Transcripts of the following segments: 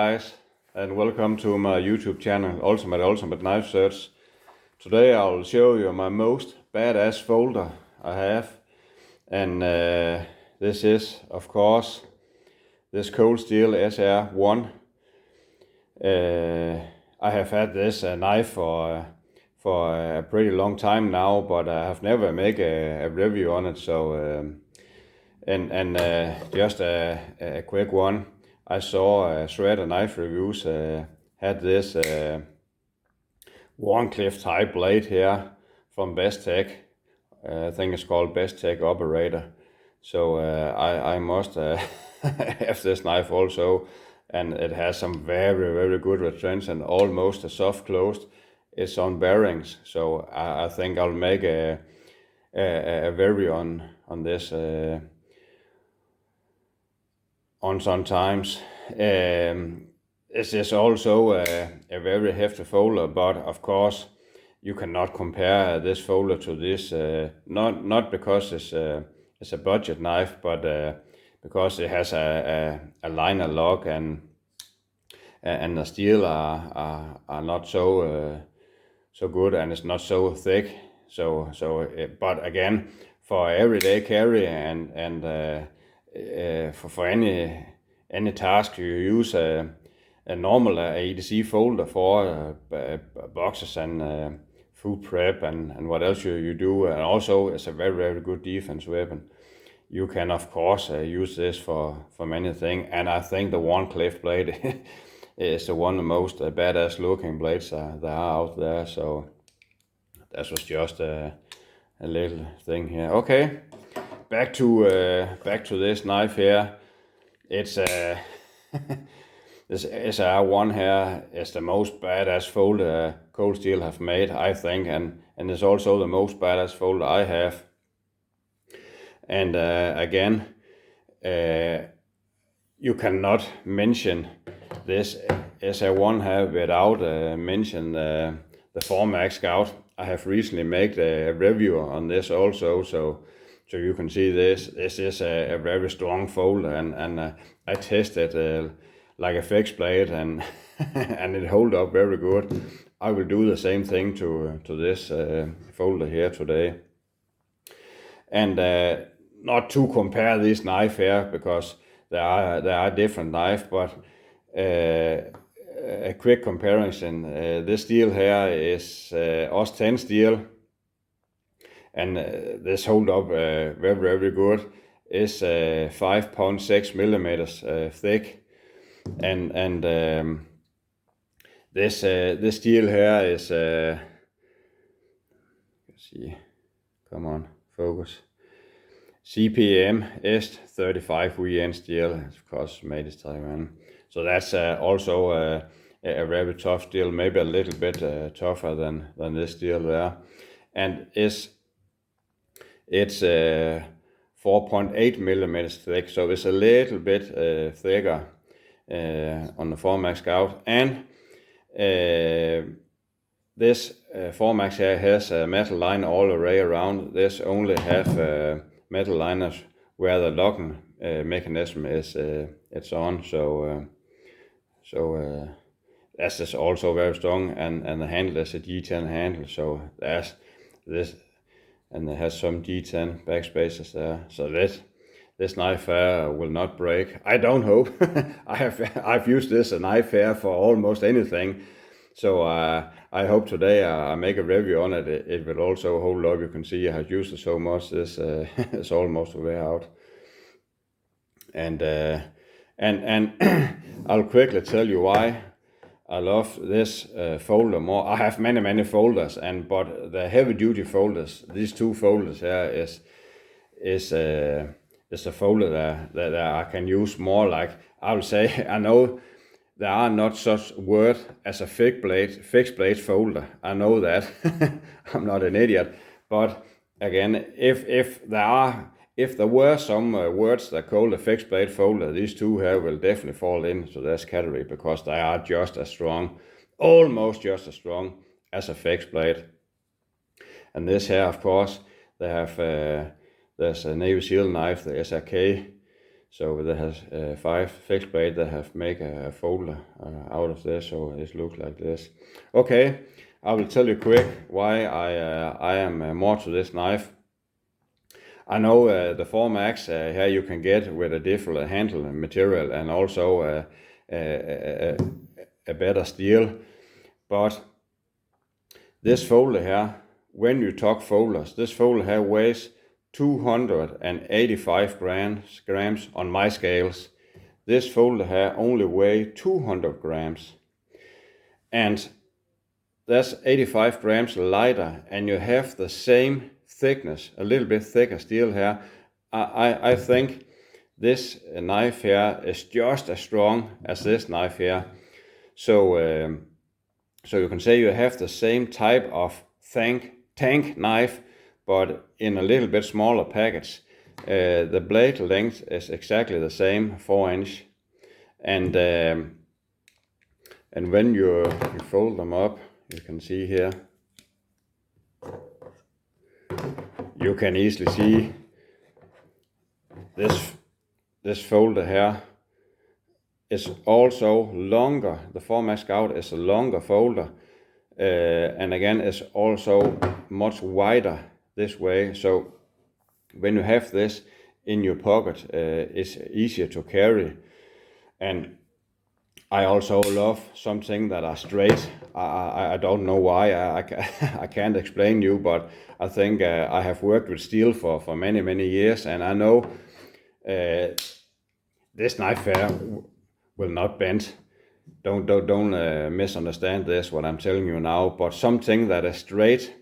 guys, and welcome to my YouTube channel, Ultimate Knife Search. Today I'll show you my most badass folder I have, and this is, of course, this cold steel SR1. I have had this knife for a pretty long time now, but I have never made a review on it. So just a quick one. I saw Shredder Knife Reviews had this Warncliffe type blade here from Best Tech. I think it's called Best Tech Operator. So I must have this knife also, and it has some very good retrench and almost a soft closed. It's on bearings, so I think I'll make a review on this on some times. This is also a very hefty folder, but of course you cannot compare this folder to this, not because it's a budget knife, but because it has a liner lock and the steel are not so good, and it's not so thick. But again, for everyday carry and for any task you use a normal EDC folder for boxes and food prep and what else you do, and also it's a very good defense weapon. You can of course use this for many things, and I think the Warncliffe blade is one of the most badass looking blades there are out there. So that was just a little thing here. Okay, back to this knife here. It's this SR1 here is the most badass folder Cold Steel have made, I think, and it's also the most badass folder I have. And again, you cannot mention this SR1 here without mention the Formax Scout. I have recently made a review on this also, so you can see this. This is a very strong folder, and I tested like a fixed blade, and and it hold up very good. I will do the same thing to this folder here today, and not to compare this knife here, because there are different knives, but a quick comparison. This steel here is OS 10 steel, and this hold up very good. It's 5.6 millimeters thick, and this steel here is let's see, come on, focus. CPM S35 VN steel, of course made in Taiwan. So that's also a very tough steel, maybe a little bit tougher than this steel there, and it's 4.8 millimeters thick, so it's a little bit thicker on the Formax Scout. And this Formax here has a metal line all the way around. This only have metal liners where the locking mechanism is it's on. So that's just also very strong, and the handle is a G10 handle. So there's this, and it has some G10 backspaces there. So this knife will not break. I don't hope. I've used this knife here for almost anything. So I hope today I make a review on it. It will also hold up. You can see I have used it so much. This is almost way out. And I'll quickly tell you why I love this folder more. I have many folders, but the heavy duty folders, these two folders here is a folder that I can use more. Like I will say, I know there are not such word as a fixed blade folder. I know that. I'm not an idiot. But again, if there were some words that called a fixed blade folder, these two here will definitely fall into this category, because they are just as strong, almost just as strong as a fixed blade. And this here, of course, they have there's a Navy SEAL knife, the SRK So that has 5 fixed blade that have make a folder out of this, so it looks like this. Okay, I will tell you quick why I am more to this knife. I know the 4Max here you can get with a different handle material and also a better steel, but this folder here, when you talk folders, this folder here weighs 285 grams on my scales. This folder here only weighs 200 grams, and that's 85 grams lighter, and you have the same thickness, a little bit thicker steel here. I think this knife here is just as strong as this knife here. So you can say you have the same type of tank knife, but in a little bit smaller package. The blade length is exactly the same, 4-inch, and when you fold them up, you can see here, you can easily see this folder here is also longer. The 4Max Scout is a longer folder, and again it's also much wider this way. So when you have this in your pocket, it's easier to carry. And I also love something that are straight. I don't know why, I can't explain you, but I think I have worked with steel for many years, and I know this knife here will not bend. Don't misunderstand this, what I'm telling you now, but something that is straight,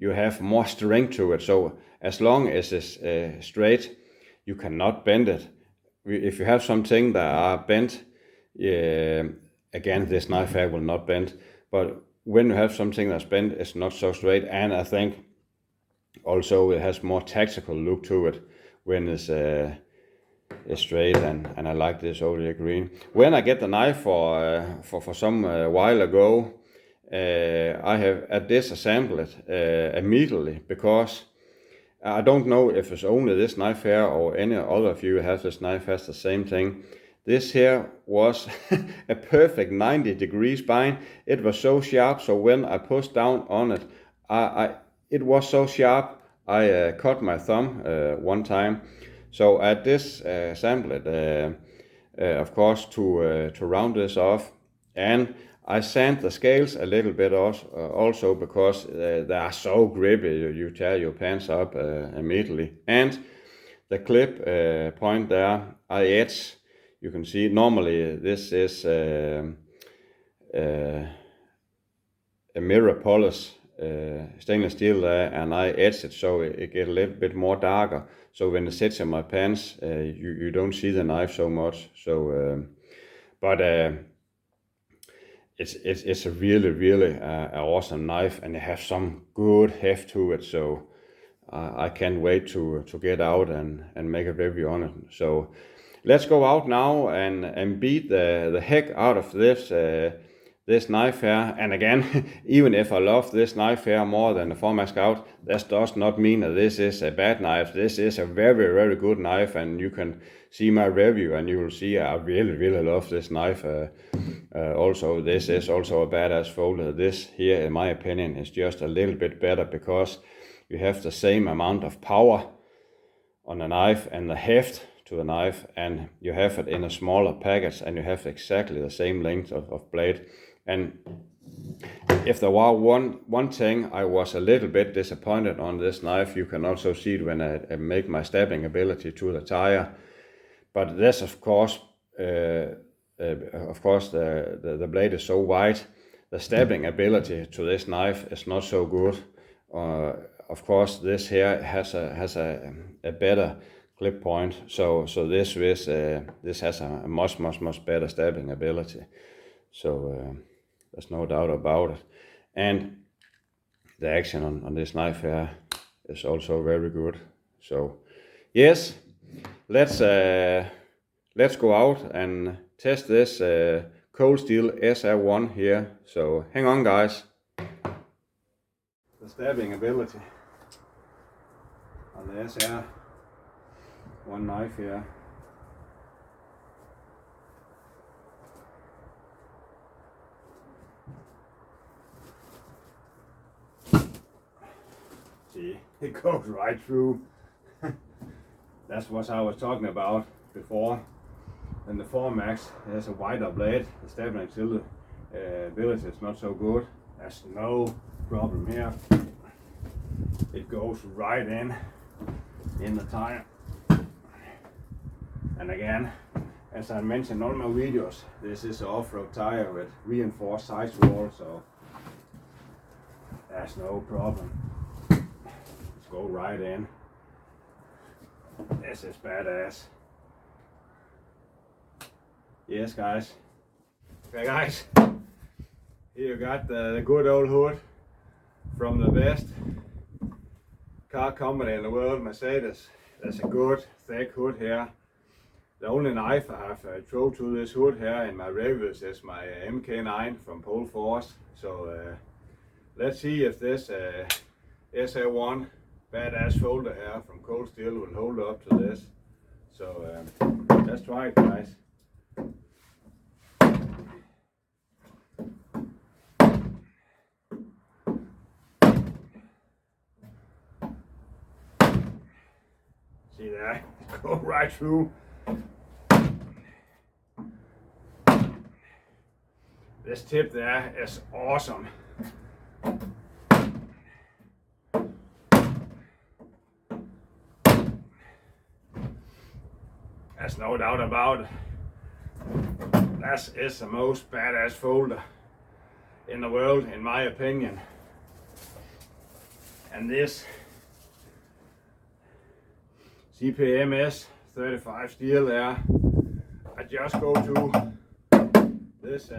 you have more strength to it. So as long as it's straight, you cannot bend it. If you have something that are bent, again, this knife here will not bend, but when you have something that's bent, it's not so straight, and I think also it has more tactical look to it when it's straight, and I like this older green. When I get the knife for some while ago, I have disassembled it immediately, because I don't know if it's only this knife here or any other of you have this knife has the same thing. This here was a perfect 90-degree spine. It was so sharp, so when I pushed down on it, it was so sharp, I cut my thumb one time. So I disassembled it, of course, to round this off, and I sand the scales a little bit also because they are so grippy, you tear your pants up immediately. And the clip point there, I edge. You can see normally this is a mirror polish stainless steel there, and I edge it so it gets a little bit more darker. So when it sits in my pants, you don't see the knife so much. So, but it's a really awesome knife, and it has some good heft to it. So I can't wait to get out and make a review on it. So let's go out now and beat the heck out of this knife here. And again, even if I love this knife here more than the 4Max Scout, that does not mean that this is a bad knife. This is a very good knife, and you can see my review and you will see I really love this knife. Also, this is also a badass folder. This here, in my opinion, is just a little bit better because you have the same amount of power on the knife and the heft to the knife, and you have it in a smaller package, and you have exactly the same length of blade. And if there was one thing I was a little bit disappointed on this knife, you can also see it when I make my stabbing ability to the tire. But this, of course, the blade is so wide, the stabbing ability to this knife is not so good. Of course, this here has a better clip point, so this has a much better stabbing ability. So there's no doubt about it. And the action on this knife here is also very good. So yes, let's go out and test this cold steel SR1 here. So hang on, guys. The stabbing ability on the SR1 knife here. it goes right through. That's what I was talking about before. And the 4MAX has a wider blade. The stability ability is not so good. There's no problem here. It goes right in the tire. And again, as I mentioned on my videos, this is an off-road tire with reinforced sidewall, so there's no problem. Let's go right in. This is badass. Yes, guys. Okay, guys. Here you got the good old hood from the best car company in the world, Mercedes. There's a good thick hood here. The only knife I have thrown to this hood here in my reviews is my MK9 from Pole Force. So let's see if this SR1 badass folder here from Cold Steel will hold up to this. So let's try it, guys. See that? Go right through. This tip there is awesome. There's no doubt about it. That is the most badass folder in the world, in my opinion. And this CPMS 35 steel there, I just go to this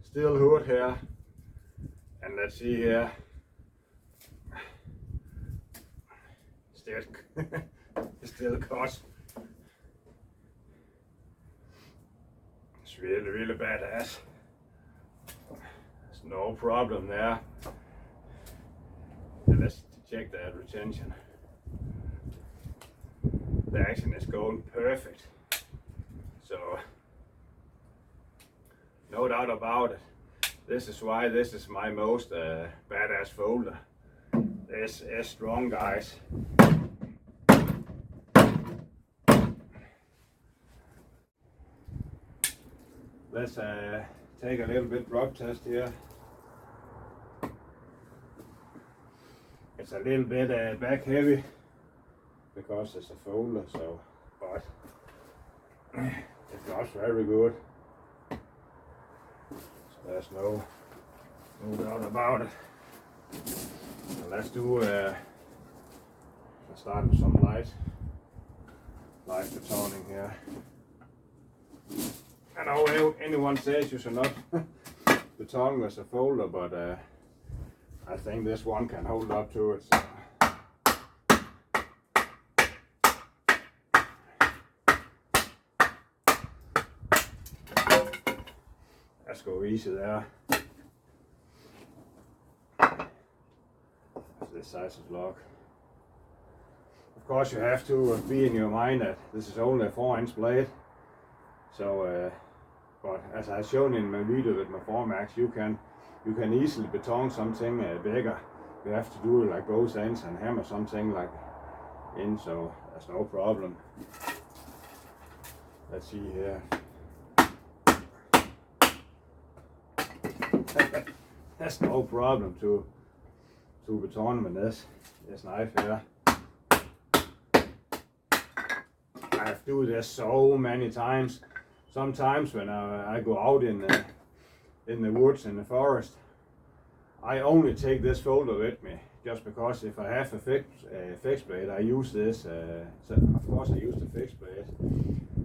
steel hood here, and let's see here, still cuts. It's really badass. There's no problem there. And let's check that retention. The action is going perfect. So no doubt about it. This is why this is my most badass folder. This is strong, guys. Let's take a little bit drop test here. It's a little bit back heavy because it's a folder, so but it goes very good. So there's no doubt about it. So let's do let's start with some light betoning here. I know anyone says you should not beton with a folder, but I think this one can hold up to it. So. Let's go easy there. That's this size of block. Of course, you have to be in your mind that this is only a 4-inch blade. So, but as I've shown in my video with my 4MAX, you can easily beton something bigger. You have to do it like both ends and hammer something like in, so there's no problem. Let's see here. There's no problem to beton with this knife here. I've do this so many times. Sometimes when I go out in the woods, in the forest, I only take this folder with me, just because if I have a fixed blade, I use this. So of course I use the fixed blade,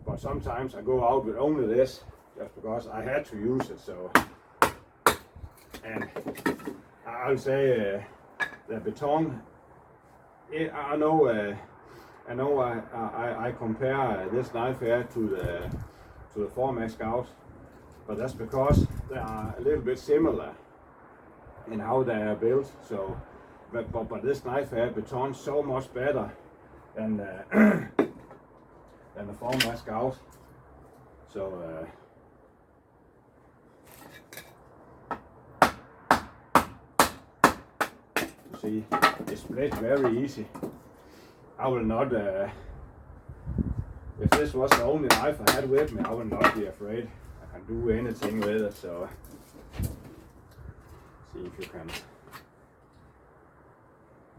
but sometimes I go out with only this, just because I had to use it. So, and I'll say the beton, I know I compare this knife here to the 4MAX Scout, but that's because they are a little bit similar in how they are built. So, but this knife here betons so much better than the 4MAX Scout. So. see, it split very easy. I will not, if this was the only knife I had with me, I would not be afraid. I can do anything with it, so see if you can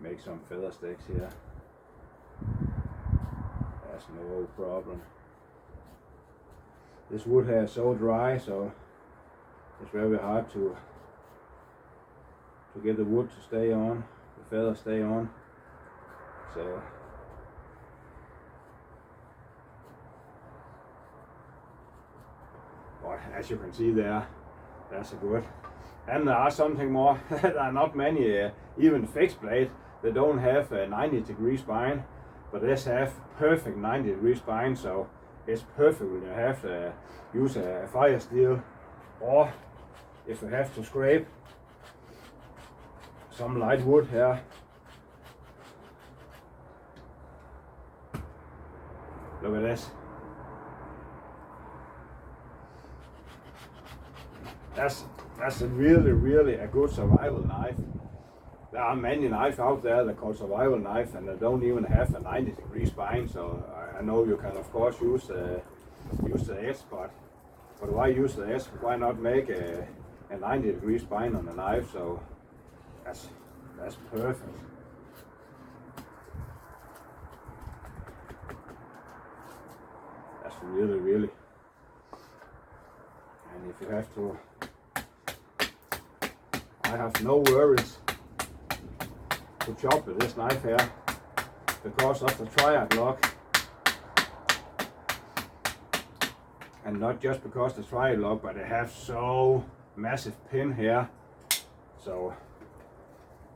make some feather sticks here. That's no problem. This wood here is so dry, so it's very hard to get the wood to stay on, the feather stay on. So but as you can see there, that's a good. And there are something more. There are not many, even fixed blade. They don't have a 90-degree spine, but this have perfect 90-degree spine. So it's perfect when you have to use a fire steel, or if you have to scrape some light wood here. Look at this. That's a really a good survival knife. There are many knives out there that call survival knife, and they don't even have a 90-degree spine. So I know you can of course use the edge, but why use the edge? Why not make a 90-degree spine on the knife? So that's perfect. That's really. And if you have to, I have no worries to chop with this knife here because of the triad lock, and not just because the triad lock, but it has so massive pin here, so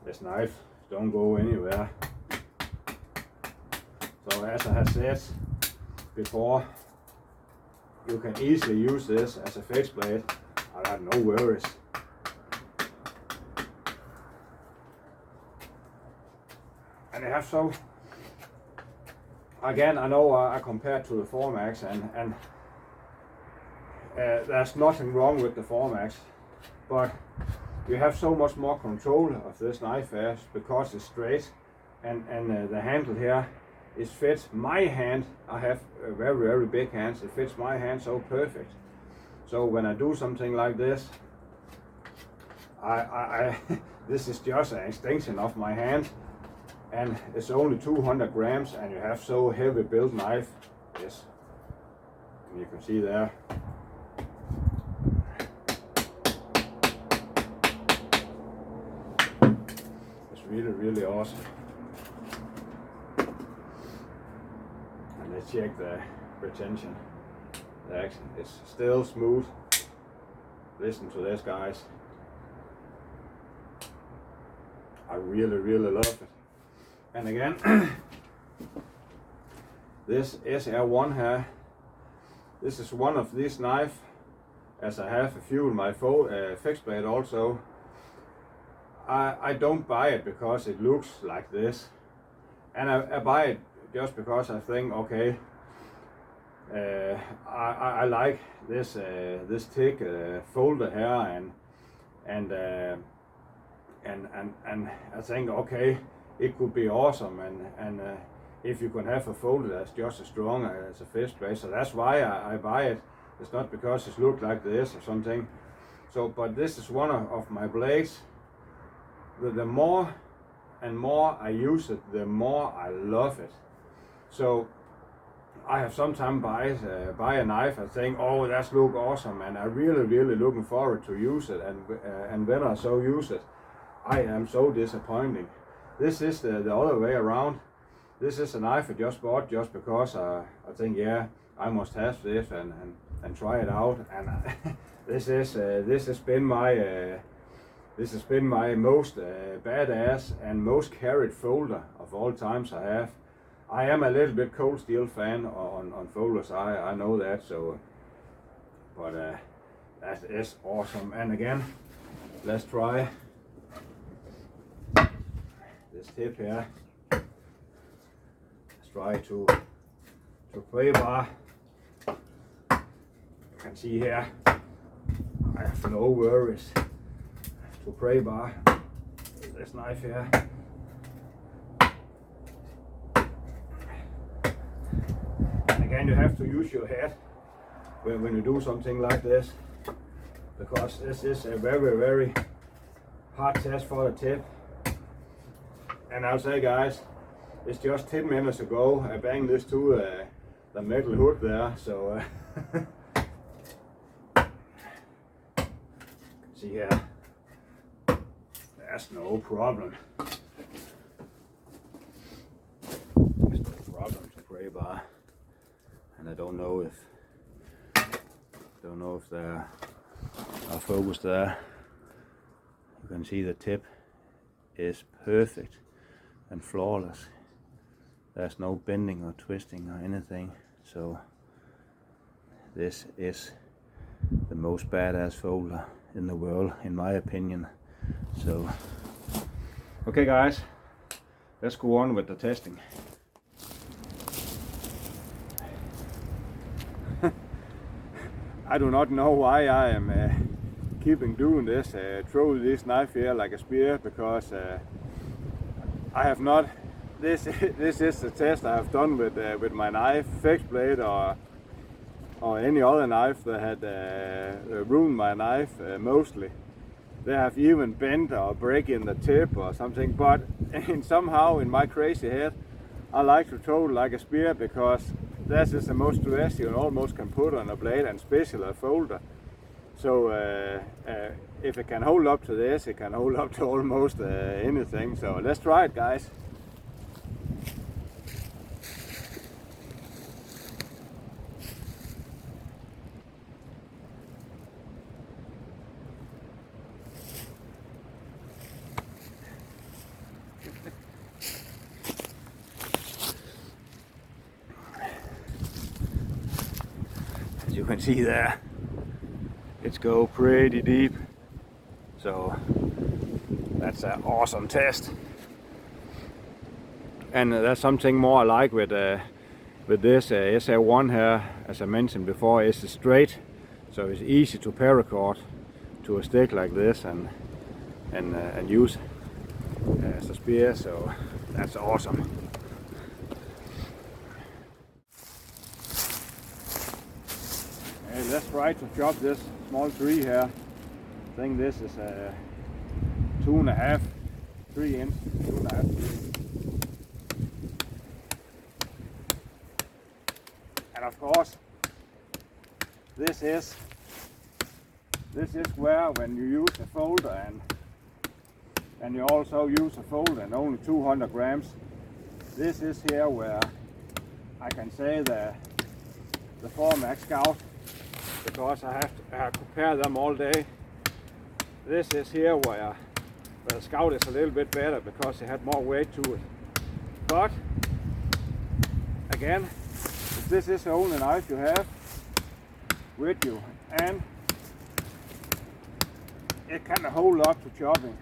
this knife don't go anywhere. So as I have said before, you can easily use this as a fixed blade. I have no worries. And I have so, again, I know I compared to the Formax, and there's nothing wrong with the Formax, but you have so much more control of this knife here because it's straight, and the handle here, it fits my hand. I have very big hands. It fits my hand so perfect. So when I do something like this, I this is just an extension of my hand, and it's only 200 grams, and you have so heavy built knife. Yes, and you can see there. It's really awesome. And let's check the retention. The action is still smooth. Listen to this, guys. I really love it. And again, this SR1 here, this is one of these knives, as I have a few in my fixed blade also. I don't buy it because it looks like this, and I buy it just because I think, okay, I like this this thick folder here, and I think, okay, it could be awesome, and if you can have a folder that's just as strong as a fixed blade, so that's why I buy it. It's not because it looks like this or something. So, but this is one of my blades. The more and more I use it, the more I love it. So I have sometimes buy a knife and think, oh, that's look awesome, and I really looking forward to use it, and when I so use it, I am so disappointed. This is the other way around. This is a knife I just bought just because I think, yeah, I must have this and try it out. And this has been my most badass and most carried folder of all times I have. I am a little bit cold steel fan on folders. I know that. So, but that is awesome. And again, let's try this tip here. Let's try to play bar. You can see here, I have no worries to pray bar. This knife here, Again, you have to use your head when you do something like this, because this is a very hard test for the tip. And I'll say, guys, it's just 10 minutes ago I banged this to the metal hood there, so see here, that's no problem. There's no problem to gray bar, and I don't know if there are focus there. You can see the tip is perfect and flawless. There's no bending or twisting or anything, so this is the most badass folder in the world, in my opinion. So okay guys, let's go on with the testing. I do not know why I am keeping doing this, throw this knife here like a spear, because I have not. This is the test I have done with my knife, fixed blade or any other knife that had ruined my knife. Mostly, they have even bent or break in the tip or something. But somehow in my crazy head, I like to throw it like a spear, because this is the most stress you almost can put on a blade, and especially a folder. So if it can hold up to this, it can hold up to almost anything. So let's try it, guys. As you can see there, it's go pretty deep, so that's an awesome test. And that's something more I like with this SR1 here, as I mentioned before, is straight, so it's easy to paracord to a stick like this and use as a spear, so that's awesome. And let's try to chop this small tree here. I think this is a 2.5, 3 inch, 2.5 3. And of course, this is where, when you use a folder and you also use a folder and only 200 grams, this is here where I can say the Formax Scout, because I have to compare them all day. This is here where the Scout is a little bit better, because it had more weight to it. But again, if this is the only knife you have with you, and it can hold up to chopping,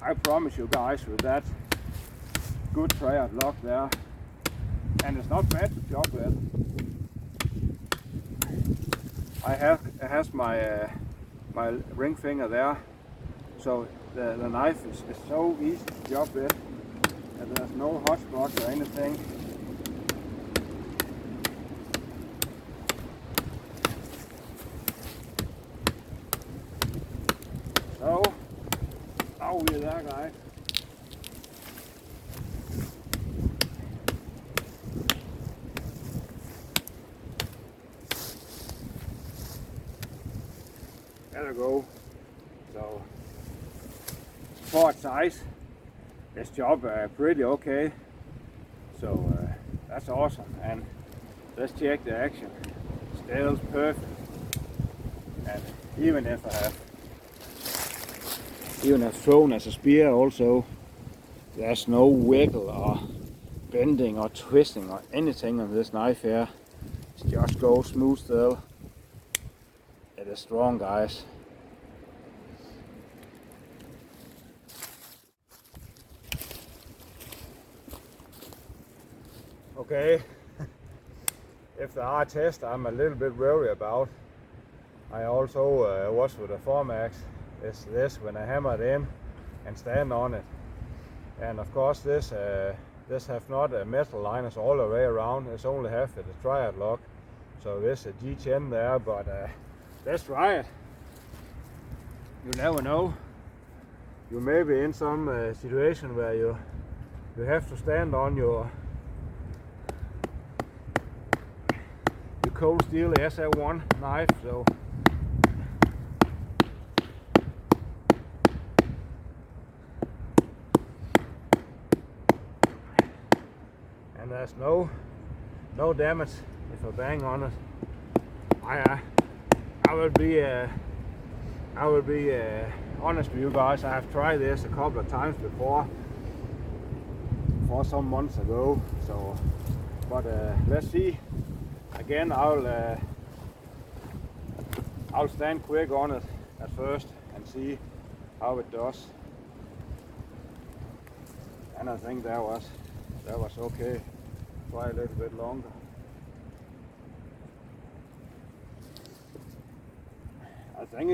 I promise you guys, with that good triad lock there, and it's not bad to chop with. It has my my ring finger there, so the knife is so easy to chop with, and there's no hot spots or anything. So, are we there, guys? There we go. So, for its size, this job pretty okay. So that's awesome. And let's check the action. Still perfect. And even if I have thrown as a spear also, there's no wiggle or bending or twisting or anything on this knife here. It just goes smooth still. It is strong, guys. Okay, if there are tests I'm a little bit worried about, I also was with the Formax, is this when I hammer it in and stand on it. And of course this This have not metal liners all the way around. It's only have the triad lock. So there's a G10 there, but let's try it. You never know. You may be in some situation where you have to stand on your cold steel SR1 knife. So and there's no damage if I bang on it. I will be honest with you guys. I have tried this a couple of times before, for some months ago. So, but let's see. Again, I'll stand quick on it at first and see how it does. And I think that was okay. Try a little bit longer. I think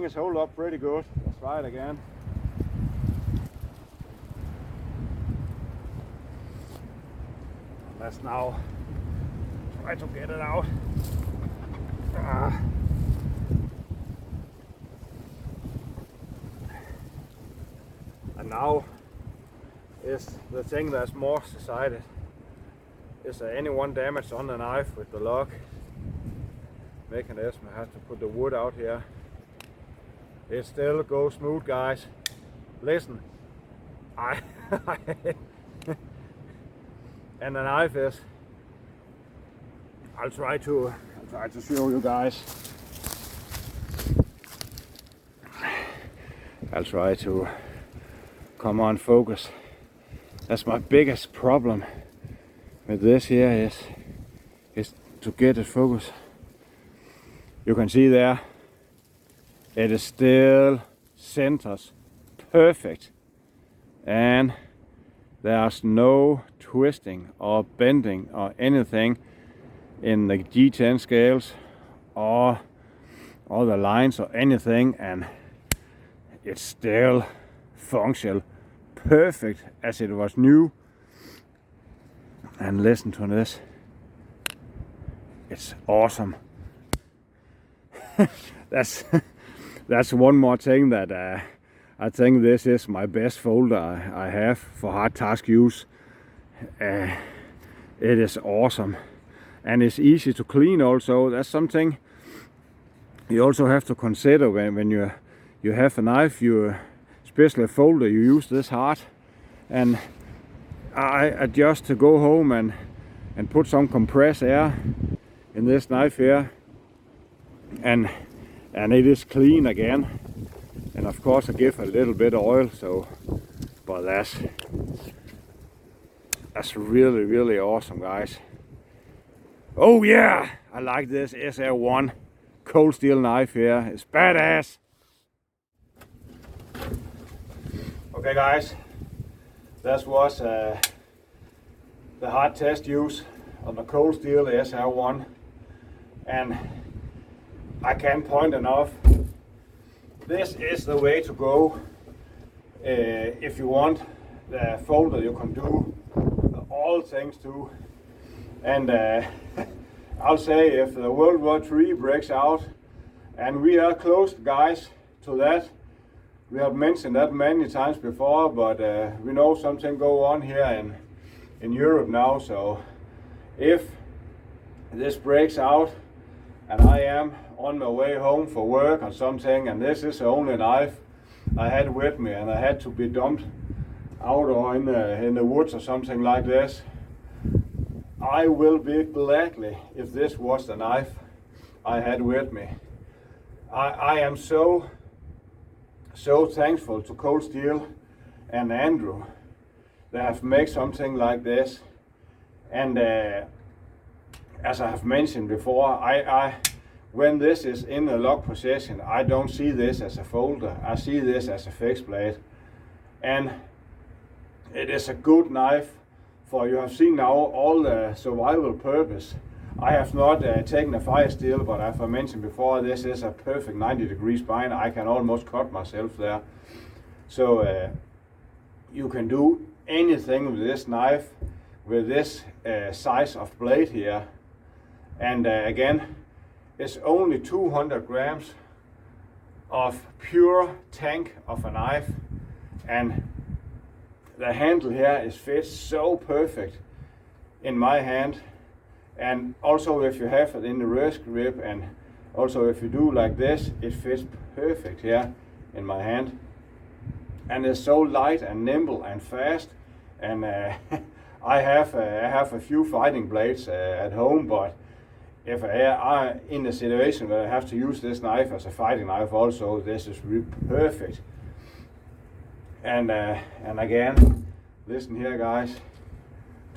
it's hold up pretty good. Let's try it again. Let's now try to get it out. And now is the thing that's more decided. Is there any one damage on the knife with the lock mechanism? I have to put the wood out here. It still goes smooth, guys. Listen, and the knife is. I'll try to show you guys. I'll try to come on focus. That's my biggest problem with this here is to get it focused. You can see there, it is still centers perfect, and there's no twisting or bending or anything in the G10 scales or the lines or anything, and it's still functional perfect as it was new. And listen to this, it's awesome. that's one more thing that I think this is my best folder I have for hard task use. It is awesome, and it's easy to clean also. That's something you also have to consider when you have a knife, especially a folder, you use this hard. And I just to go home and put some compressed air in this knife here, and it is clean again. And of course I give a little bit of oil, so but that's really, really awesome, guys. Oh yeah, I like this SR1 cold steel knife here. It's badass. Okay guys, that was the hard test use on the cold steel SR1, and I can't point enough. This is the way to go if you want the folder. You can do all things too, and I'll say if the World War III breaks out, and we are close, guys, to that. We have mentioned that many times before, but we know something go on here in Europe now. So if this breaks out and I am on my way home for work or something, and this is the only knife I had with me, and I had to be dumped out or in the woods or something like this, I will be gladly if this was the knife I had with me. I am so thankful to Cold Steel and Andrew. They have made something like this, and as I have mentioned before, I when this is in a lock position, I don't see this as a folder. I see this as a fixed blade, and it is a good knife for, you have seen now, all the survival purpose. I have not taken a fire steel, but as I mentioned before, this is a perfect 90-degree spine. I can almost cut myself there. So you can do anything with this knife, with this size of blade here. And again, it's only 200 grams of pure tank of a knife, and the handle here is fit so perfect in my hand. And also if you have it in the wrist grip, and also if you do like this, it fits perfect here in my hand. And it's so light and nimble and fast. And I have a few fighting blades at home, but if I in a situation where I have to use this knife as a fighting knife also, this is really perfect. And again, listen here guys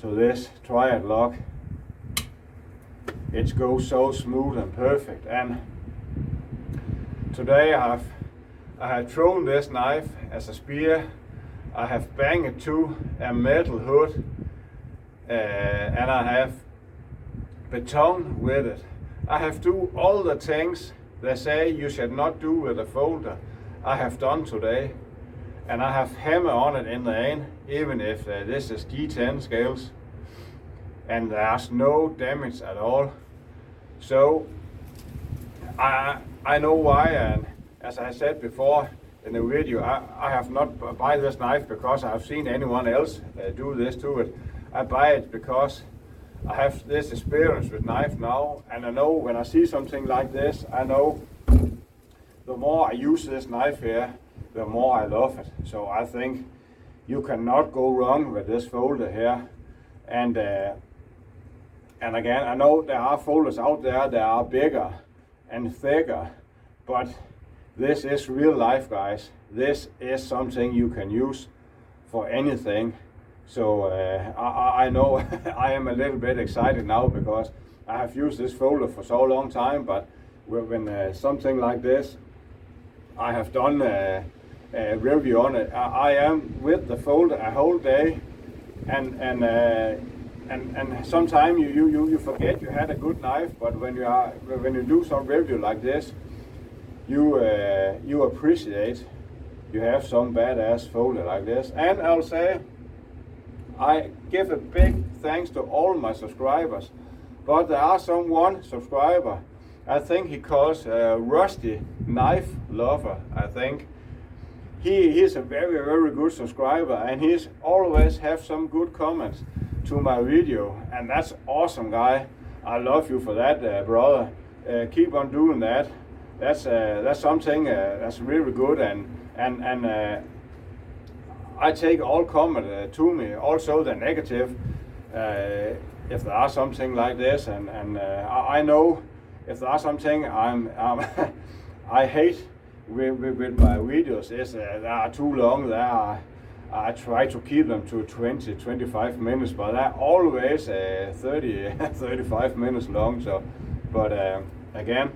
to this triad lock. It goes so smooth and perfect. And today I have thrown this knife as a spear. I have banged it to a metal hood, and I have beton with it. I have do all the things they say you should not do with a folder. I have done today, and I have hammer on it in the end, even if this is D10 scales, and there's no damage at all. So I know why, and as I said before in the video, I have not buy this knife because I have seen anyone else do this to it. I buy it because I have this experience with knife now, and I know when I see something like this, I know the more I use this knife here, the more I love it. So I think you cannot go wrong with this folder here. And again, I know there are folders out there that are bigger and thicker, but this is real life, guys. This is something you can use for anything. So I know I am a little bit excited now because I have used this folder for so long time, but when something like this, I have done a review on it. I am with the folder a whole day, and sometimes you forget you had a good knife, but when you do some review like this, you appreciate you have some badass folder like this. And I'll say I give a big thanks to all my subscribers, but there are one subscriber, I think he calls Rusty Knife Lover. I think he is a very good subscriber, and he's always have some good comments to my video, and that's awesome, guy. I love you for that, brother. Keep on doing that. That's something that's really good, and I take all comment to me, also the negative, if there are something like this, and I know if there are something I hate with my videos is they are too long. I try to keep them to 20-25 minutes, but they're always 30-35 minutes long. So, but again,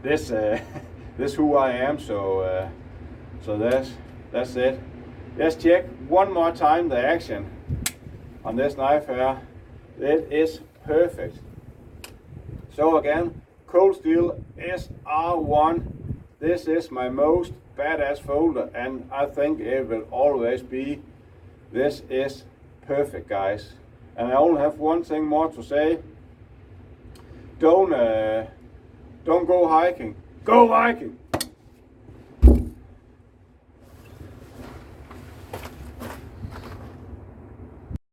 this this who I am. So that's it. Let's check one more time the action on this knife here. It is perfect. So again, Cold Steel SR1. This is my most badass folder, and I think it will always be. This is perfect, guys. And I only have one thing more to say. Don't go hiking. Go Viking!